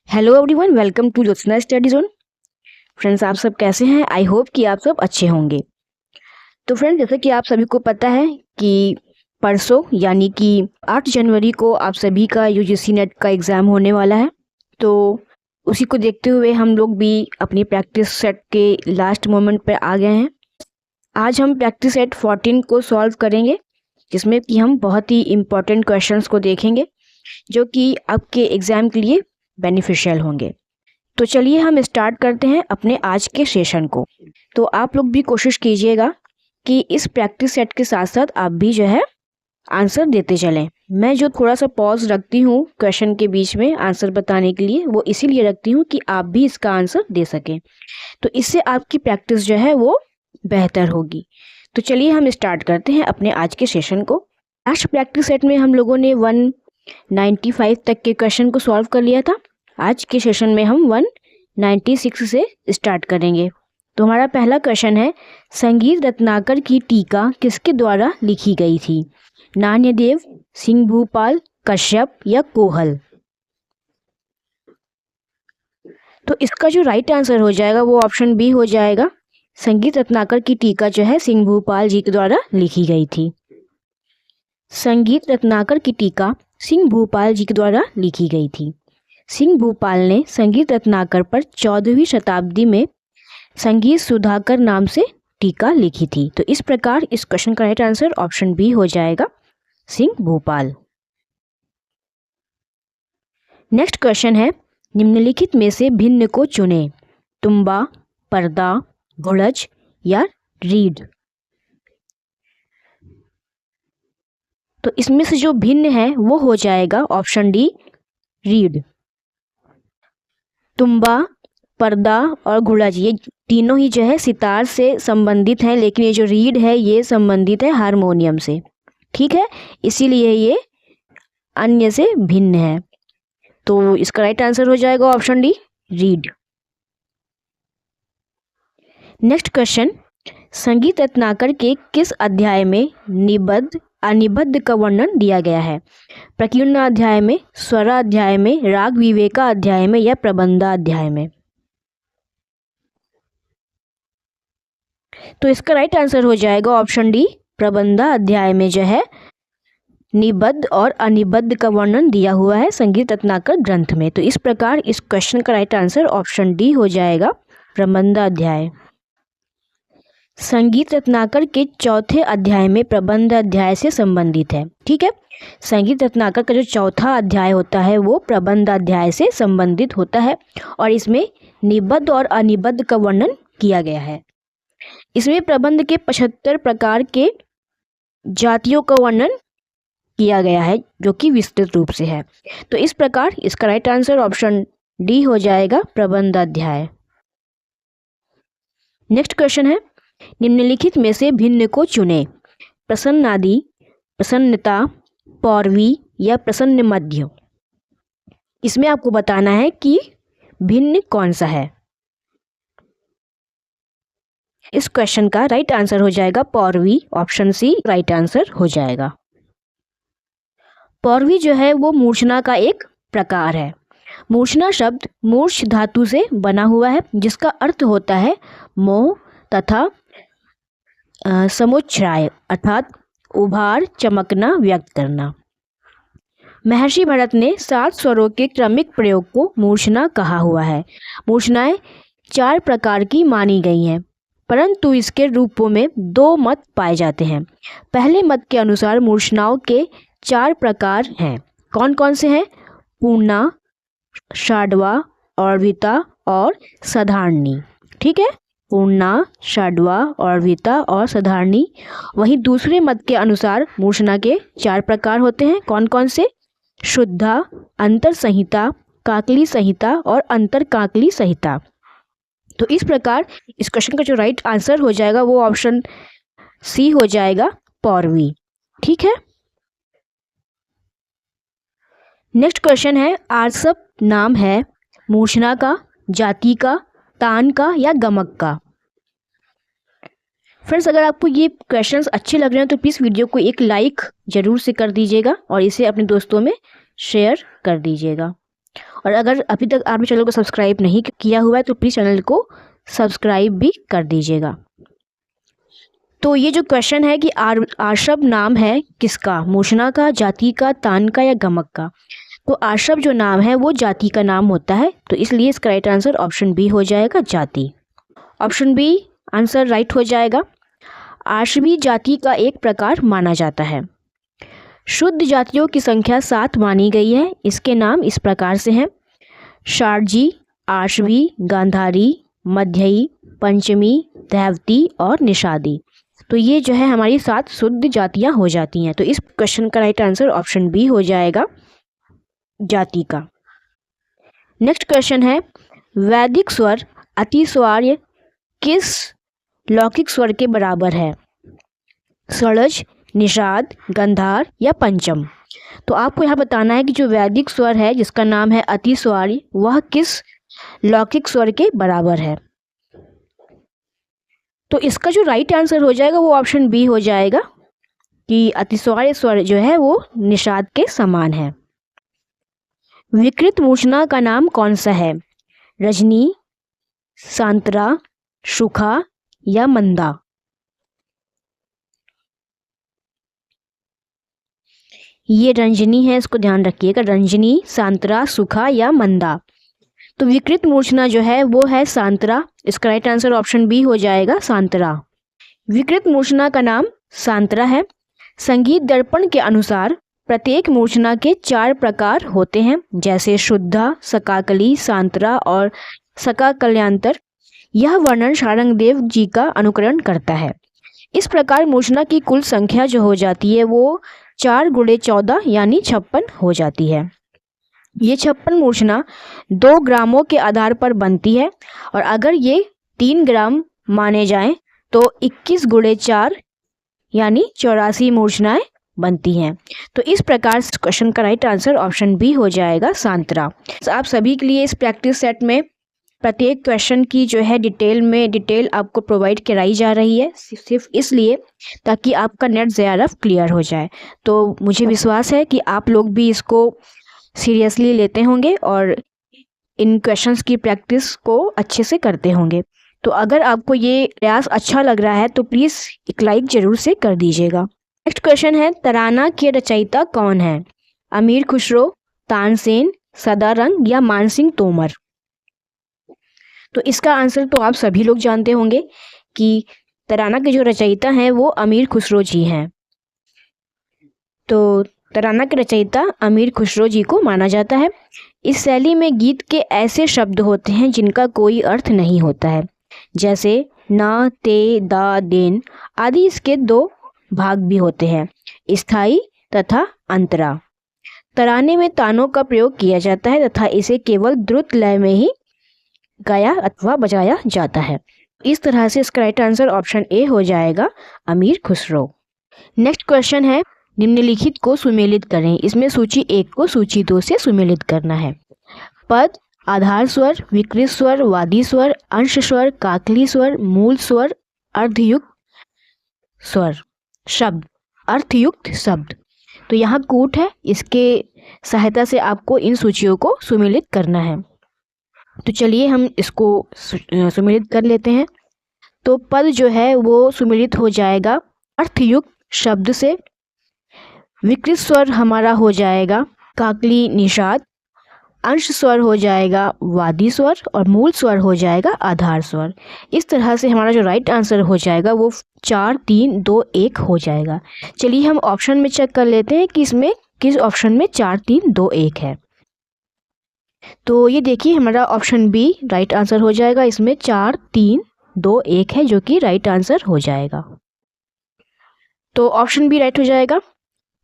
Hello everyone, welcome to Jyotsna study zone. Friends, आप सब कैसे हैं? आई होप कि आप सब अच्छे होंगे। तो फ्रेंड्स, जैसे कि आप सभी को पता है कि परसों यानी कि 8 जनवरी को आप सभी का यूजीसी नेट का एग्ज़ाम होने वाला है। तो उसी को देखते हुए हम लोग भी अपनी प्रैक्टिस सेट के लास्ट मोमेंट पर आ गए हैं। आज हम प्रैक्टिस सेट 14 को सॉल्व करेंगे, जिसमें कि हम बहुत ही इम्पोर्टेंट क्वेश्चंस को देखेंगे जो कि आपके एग्ज़ाम के लिए बेनिफिशियल होंगे। तो चलिए हम स्टार्ट करते हैं अपने आज के सेशन को। तो आप लोग भी कोशिश कीजिएगा कि इस प्रैक्टिस सेट के साथ साथ आप भी जो है आंसर देते चलें। मैं जो थोड़ा सा पॉज रखती हूँ क्वेश्चन के बीच में आंसर बताने के लिए, वो इसीलिए रखती हूँ कि आप भी इसका आंसर दे सकें। तो इससे आपकी प्रैक्टिस जो है वो बेहतर होगी। तो चलिए हम स्टार्ट करते हैं अपने आज के सेशन को। लास्ट प्रैक्टिस सेट में हम लोगों ने 195 तक के क्वेश्चन को सॉल्व कर लिया था। आज के सेशन में हम 196 से स्टार्ट करेंगे। तो हमारा पहला क्वेश्चन है, संगीत रत्नाकर की टीका किसके द्वारा लिखी गई थी? नान्यदेव, सिंह भूपाल, कश्यप या कोहल? तो इसका जो राइट आंसर हो जाएगा वो ऑप्शन बी हो जाएगा। संगीत रत्नाकर की टीका जो है सिंह भूपाल जी के द्वारा लिखी गई थी। संगीत रत्नाकर की टीका सिंह भूपाल जी के द्वारा लिखी गई थी। सिंह भूपाल ने संगीत रत्नाकर पर 14वीं शताब्दी में संगीत सुधाकर नाम से टीका लिखी थी। तो इस प्रकार इस क्वेश्चन का राइट आंसर ऑप्शन बी हो जाएगा, सिंह भूपाल। नेक्स्ट क्वेश्चन है, निम्नलिखित में से भिन्न को चुने। तुम्बा, पर्दा, घुड़च या रीड? तो इसमें से जो भिन्न है वो हो जाएगा ऑप्शन डी, रीड। तुम्बा, पर्दा और घुड़च ये तीनों ही जो है सितार से संबंधित हैं, लेकिन ये जो रीड है ये संबंधित है हारमोनियम से। ठीक है, इसीलिए ये अन्य से भिन्न है। तो इसका राइट आंसर हो जाएगा option D, read. Next question, संगीत रत्नाकर के किस अध्याय में निबद्ध अनिबद्ध का वर्णन दिया गया है? प्रकीर्णन अध्याय में, स्वरा अध्याय में, राग विवेका अध्याय में या प्रबंधा अध्याय में? तो इसका राइट आंसर हो जाएगा ऑप्शन डी, प्रबंधा अध्याय में जो है निबद्ध और अनिबद्ध का वर्णन दिया हुआ है संगीत रत्नाकर ग्रंथ में। तो इस प्रकार इस क्वेश्चन का राइट आंसर ऑप्शन डी हो जाएगा, प्रबंधा अध्याय। संगीत रत्नाकर के चौथे अध्याय में प्रबंध अध्याय से संबंधित है। ठीक है, संगीत रत्नाकर का जो चौथा अध्याय होता है वो प्रबंध अध्याय से संबंधित होता है और इसमें निबद्ध और अनिबद्ध का वर्णन किया गया है। इसमें प्रबंध के 75 प्रकार के जातियों का वर्णन किया गया है जो कि विस्तृत रूप से है। तो इस प्रकार इसका राइट आंसर ऑप्शन डी हो जाएगा, प्रबंध अध्याय। नेक्स्ट क्वेश्चन है, निम्नलिखित में से भिन्न को चुने। प्रसन्नादि, प्रसन्नता, पौर्वी या प्रसन्न मध्य? इसमें आपको बताना है कि भिन्न कौन सा है। इस क्वेश्चन का राइट आंसर हो जाएगा पौर्वी, ऑप्शन सी राइट आंसर हो जाएगा। पौर्वी जो है वो मूर्छना का एक प्रकार है। मूर्छना शब्द मूर्छ धातु से बना हुआ है जिसका अर्थ होता है मोह तथा समुच्छ्राय अर्थात उभार, चमकना, व्यक्त करना। महर्षि भरत ने 7 स्वरों के क्रमिक प्रयोग को मूर्छना कहा हुआ है। मूर्छनाएं 4 प्रकार की मानी गई हैं, परंतु इसके रूपों में 2 मत पाए जाते हैं। पहले मत के अनुसार मूर्छनाओं के 4 प्रकार हैं। कौन कौन से हैं? पूर्णा, षाड्वा, अर्विता और साधारणी। ठीक है, पूर्णा, षाड्वा, अर्विता और साधारणी। वहीं दूसरे मत के अनुसार मूर्छना के 4 प्रकार होते हैं। कौन कौन से? शुद्धा, अंतर संहिता, काकली संहिता और अंतर काकली संहिता। तो इस प्रकार इस क्वेश्चन का जो राइट आंसर हो जाएगा वो ऑप्शन सी हो जाएगा, पौर्वी। ठीक है, नेक्स्ट क्वेश्चन है, आर्सप नाम है मूर्छना का, जाति का, तान का या गमक का? फ्रेंड्स, अगर आपको ये क्वेश्चंस अच्छे लग रहे हैं तो प्लीज़ वीडियो को एक लाइक जरूर से कर दीजिएगा और इसे अपने दोस्तों में शेयर कर दीजिएगा। और अगर अभी तक आपने चैनल को सब्सक्राइब नहीं किया हुआ है तो प्लीज़ चैनल को सब्सक्राइब भी कर दीजिएगा। तो ये जो क्वेश्चन है कि आर्षभ नाम है किसका, मूषणा का, जाति का, तान का या गमक का। तो आर्षभ जो नाम है वो जाति का नाम होता है, तो इसलिए इसका राइट आंसर ऑप्शन बी हो जाएगा, जाति। ऑप्शन बी आंसर राइट हो जाएगा। आर्षवी जाति का एक प्रकार माना जाता है। शुद्ध जातियों की संख्या 7 मानी गई है। इसके नाम इस प्रकार से हैं: शारजी, आर्षवी, गांधारी, मध्यई, पंचमी, दैवती और निषादी। तो ये जो है हमारी 7 शुद्ध जातियां हो जाती हैं। तो इस क्वेश्चन का राइट आंसर ऑप्शन बी हो जाएगा, जाति का। नेक्स्ट क्वेश्चन है, वैदिक स्वर अतिस्वार्य किस लौकिक स्वर के बराबर है? षडज, निषाद, गंधार या पंचम। तो आपको यहाँ बताना है कि जो वैदिक स्वर है जिसका नाम है अतिस्वार्य वह किस लौकिक स्वर के बराबर है। तो इसका जो राइट आंसर हो जाएगा वो ऑप्शन बी हो जाएगा कि अतिस्वार्य स्वर जो है वो निषाद के समान है। विकृत मूषणा का नाम कौन सा है? रजनी, सांतरा, सुखा या मंदा। ये रंजनी है, इसको ध्यान रखिएगा, रंजनी, सांतरा, सुखा या मंदा। तो विकृत मूर्छना जो है वो है सांतरा। इसका राइट आंसर ऑप्शन बी हो जाएगा, सांतरा। विकृत मूर्छना का नाम सांतरा है। संगीत दर्पण के अनुसार प्रत्येक मूर्छना के 4 प्रकार होते हैं, जैसे शुद्धा, सकाकली, सांतरा और सकाकल्यांतर। यह वर्णन शारंगदेव जी का अनुकरण करता है। इस प्रकार मूर्छना की कुल संख्या जो हो जाती है वो 4 × 14 यानी 56 हो जाती है। ये 56 मूर्छना 2 ग्रामों के आधार पर बनती है, और अगर ये 3 ग्राम माने जाएं तो 21 × 4 यानी 84 मूर्छनाएं बनती हैं। तो इस प्रकार क्वेश्चन का राइट आंसर ऑप्शन बी हो जाएगा, सांतरा। आप सभी के लिए इस प्रैक्टिस सेट में प्रत्येक क्वेश्चन की जो है डिटेल आपको प्रोवाइड कराई जा रही है, सिर्फ इसलिए ताकि आपका नेट ज़ेआरएफ क्लियर हो जाए। तो मुझे विश्वास है कि आप लोग भी इसको सीरियसली लेते होंगे और इन क्वेश्चंस की प्रैक्टिस को अच्छे से करते होंगे। तो अगर आपको ये प्रयास अच्छा लग रहा है तो प्लीज़ एक लाइक ज़रूर से कर दीजिएगा। नेक्स्ट क्वेश्चन है, तराना के रचयिता कौन है? अमीर खुसरो, तानसेन, सदारंग या मानसिंह तोमर। तो इसका आंसर तो आप सभी लोग जानते होंगे कि तराना के जो रचयिता हैं वो अमीर खुसरो जी हैं। तो तराना के रचयिता अमीर खुसरो जी को माना जाता है। इस शैली में गीत के ऐसे शब्द होते हैं जिनका कोई अर्थ नहीं होता है, जैसे ना, ते, दा, देन आदि। इसके 2 भाग भी होते हैं, स्थाई तथा अंतरा। तराने में तानों का प्रयोग किया जाता है तथा इसे केवल द्रुत लय में ही गाया अथवा बजाया जाता है। इस तरह से इसका राइट आंसर ऑप्शन ए हो जाएगा, अमीर खुसरो। नेक्स्ट क्वेश्चन है, निम्नलिखित को सुमेलित करें। इसमें सूची 1 को सूची 2 से सुमेलित करना है। पद, आधार स्वर, विकृत स्वर, वादी स्वर, अंश स्वर, काकली स्वर, मूल स्वर, अर्धयुक्त स्वर, शब्द, अर्थयुक्त शब्द। तो यहाँ कूट है, इसके सहायता से आपको इन सूचियों को सुमेलित करना है। तो चलिए हम इसको सुमेलित कर लेते हैं। तो पद जो है वो सुमेलित हो जाएगा अर्थयुक्त शब्द से। विकृत स्वर हमारा हो जाएगा काकली, निषाद। अंश स्वर हो जाएगा वादी स्वर और मूल स्वर हो जाएगा आधार स्वर। इस तरह से हमारा जो राइट आंसर हो जाएगा वो 4, 3, 2, 1 हो जाएगा। चलिए हम ऑप्शन में चेक कर लेते हैं कि इसमें किस ऑप्शन में 4, 3, 2, 1 है। तो ये देखिए हमारा ऑप्शन बी राइट आंसर हो जाएगा। इसमें 4, 3, 2, 1 है जो कि राइट आंसर हो जाएगा। तो ऑप्शन बी राइट हो जाएगा।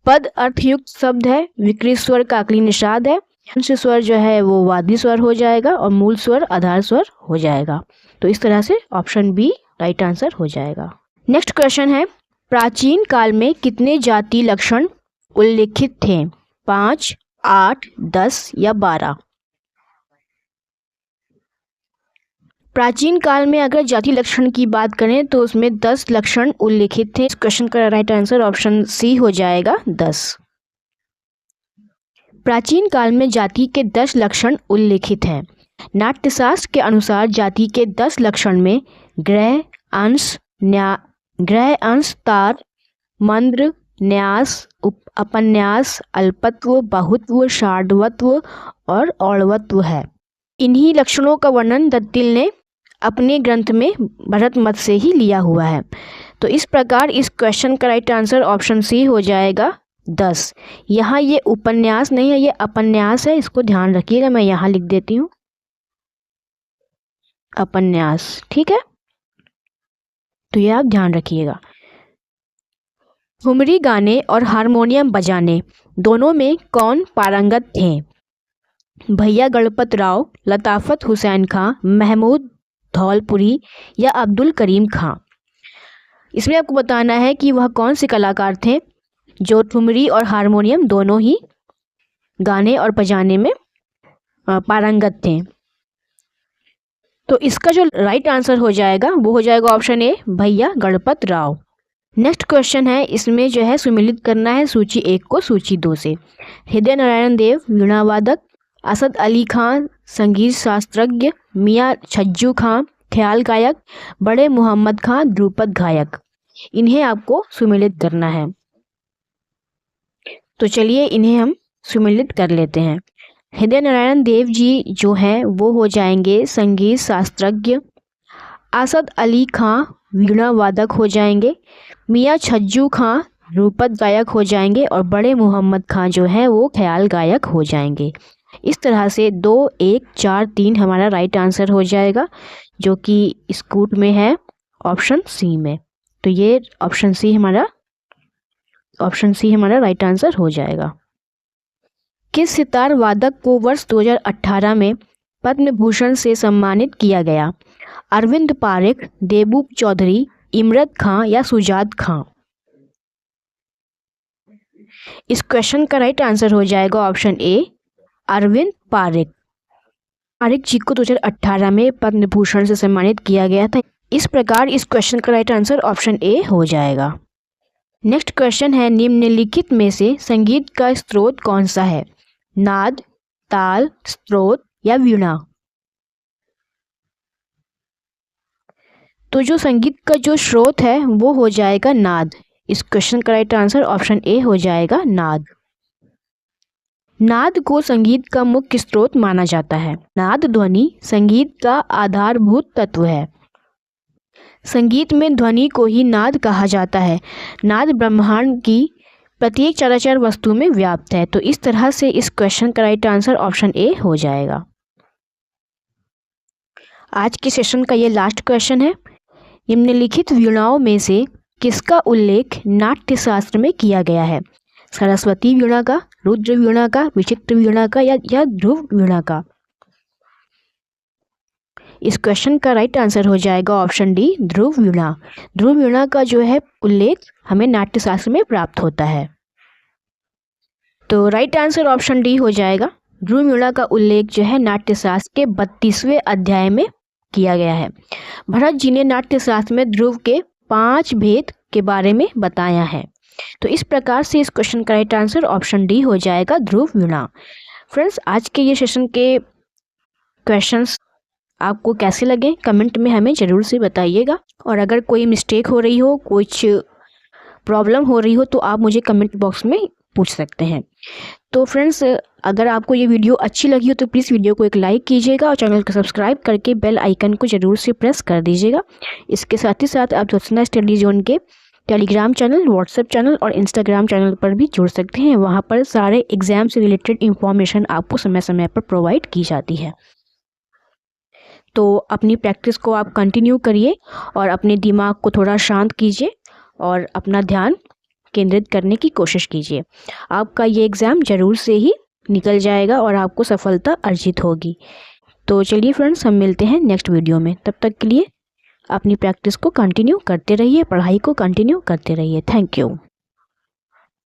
पद अर्थयुक्त शब्द है, विकृत स्वर काकली निषाद है, अंश स्वर जो है वो वादी स्वर हो जाएगा और मूल स्वर आधार स्वर हो जाएगा। तो इस तरह से ऑप्शन बी राइट आंसर हो जाएगा। नेक्स्ट क्वेश्चन है, प्राचीन काल में कितने जाति लक्षण उल्लिखित थे? 5, 8, 10 या 12। प्राचीन काल में अगर जाति लक्षण की बात करें तो उसमें 10 लक्षण उल्लिखित थे। इस क्वेश्चन का राइट आंसर ऑप्शन सी हो जाएगा, 10। प्राचीन काल में जाति के 10 लक्षण उल्लेखित हैं। नाट्यशास्त्र के अनुसार जाति के 10 लक्षण में ग्रह, अंश, तार, मंद्र, न्यास, अपन्यास, अल्पत्व, बहुत्व, षाड्वत्व और औड़वत्व है। इन्हीं लक्षणों का वर्णन दत्तिल ने अपने ग्रंथ में भरत मत से ही लिया हुआ है। तो इस प्रकार इस क्वेश्चन का राइट आंसर ऑप्शन सी हो जाएगा 10। यहाँ ये उपन्यास नहीं है, ये अपन्यास है, इसको ध्यान रखिएगा। मैं यहाँ लिख देती हूँ अपन्यास, ठीक है, तो ये आप ध्यान रखिएगा। ठुमरी गाने और हारमोनियम बजाने दोनों में कौन पारंगत थे? भैया गणपत राव, लताफत हुसैन खां, महमूद धौलपुरी या अब्दुल करीम खां। इसमें आपको बताना है कि वह कौन से कलाकार थे जो ठुमरी और हारमोनियम दोनों ही गाने और बजाने में पारंगत थे। तो इसका जो राइट आंसर हो जाएगा वो हो जाएगा ऑप्शन ए, भैया गणपत राव। नेक्स्ट क्वेश्चन है, इसमें जो है सुमेलित करना है सूची 1 को सूची 2 से। हृदय नारायण देव वीणावादक, असद अली खान संगीत शास्त्रज्ञ, मियाँ छज्जू खां ख्याल गायक, बड़े मोहम्मद खां ध्रुपद गायक। इन्हें आपको सुमेलित करना है। तो चलिए इन्हें हम सुमेलित कर लेते हैं। हृदय नारायण देव जी जो हैं वो हो जाएंगे संगीत शास्त्रज्ञ, असद अली खां वीणा वादक हो जाएंगे, मियाँ छज्जू खां ध्रुपद गायक हो जाएंगे और बड़े मोहम्मद खां जो हैं वो ख्याल गायक हो जाएंगे। इस तरह से 2, 1, 4, 3 हमारा राइट आंसर हो जाएगा, जो कि इस कूट में है ऑप्शन सी में। तो ये ऑप्शन सी हमारा राइट आंसर हो जाएगा। किस सितार वादक को वर्ष 2018 में पद्म भूषण से सम्मानित किया गया? अरविंद पारेख, देबू चौधरी, इमरत खां या सुजात खां? इस क्वेश्चन का राइट आंसर हो जाएगा ऑप्शन ए, अरविंद पारेख। पारेख जी को 2018 में पद्म भूषण से सम्मानित किया गया था। इस प्रकार इस क्वेश्चन का राइट आंसर ऑप्शन ए हो जाएगा। नेक्स्ट क्वेश्चन है, निम्नलिखित में से संगीत का स्रोत कौन सा है? नाद, ताल, स्रोत या वीणा? तो जो संगीत का जो स्रोत है वो हो जाएगा नाद। इस क्वेश्चन का राइट आंसर ऑप्शन ए हो जाएगा नाद। नाद को संगीत का मुख्य स्रोत माना जाता है। नाद ध्वनि संगीत का आधारभूत तत्व है। संगीत में ध्वनि को ही नाद कहा जाता है। नाद ब्रह्मांड की प्रत्येक चराचर वस्तु में व्याप्त है। तो इस तरह से इस क्वेश्चन का राइट आंसर ऑप्शन ए हो जाएगा। आज के सेशन का ये लास्ट क्वेश्चन है, निम्नलिखित वीणाओं में से किसका उल्लेख नाट्यशास्त्र में किया गया है? सरस्वती वीणा का, रुद्र वीणा का, विचित्र वीणा का या ध्रुव वीणा का? इस क्वेश्चन का राइट आंसर हो जाएगा ऑप्शन डी, ध्रुव वीणा। ध्रुव वीणा का जो है उल्लेख हमें नाट्यशास्त्र में प्राप्त होता है। तो राइट आंसर ऑप्शन डी हो जाएगा। ध्रुव वीणा का उल्लेख जो है नाट्यशास्त्र के 32वें अध्याय में किया गया है। भरत जी ने नाट्यशास्त्र में ध्रुव के 5 भेद के बारे में बताया है। तो इस प्रकार से इस क्वेश्चन का राइट आंसर ऑप्शन डी हो जाएगा, ध्रुव वीणा। फ्रेंड्स, आज के ये सेशन के क्वेश्चंस आपको कैसे लगे कमेंट में हमें ज़रूर से बताइएगा। और अगर कोई मिस्टेक हो रही हो, कुछ प्रॉब्लम हो रही हो, तो आप मुझे कमेंट बॉक्स में पूछ सकते हैं। तो फ्रेंड्स, अगर आपको ये वीडियो अच्छी लगी हो तो प्लीज़ वीडियो को एक लाइक कीजिएगा और चैनल को सब्सक्राइब करके बेल आइकन को ज़रूर से प्रेस कर दीजिएगा। इसके साथ ही साथ आप ज्योत्सना स्टडी जोन के टेलीग्राम चैनल, व्हाट्सएप चैनल और इंस्टाग्राम चैनल पर भी जुड़ सकते हैं। वहाँ पर सारे एग्ज़ाम से रिलेटेड इंफॉर्मेशन आपको समय समय पर प्रोवाइड की जाती है। तो अपनी प्रैक्टिस को आप कंटिन्यू करिए और अपने दिमाग को थोड़ा शांत कीजिए और अपना ध्यान केंद्रित करने की कोशिश कीजिए। आपका ये एग्ज़ाम ज़रूर से ही निकल जाएगा और आपको सफलता अर्जित होगी। तो चलिए फ्रेंड्स, हम मिलते हैं नेक्स्ट वीडियो में। तब तक के लिए अपनी प्रैक्टिस को कंटिन्यू करते रहिए, पढ़ाई को कंटिन्यू करते रहिए। Thank you.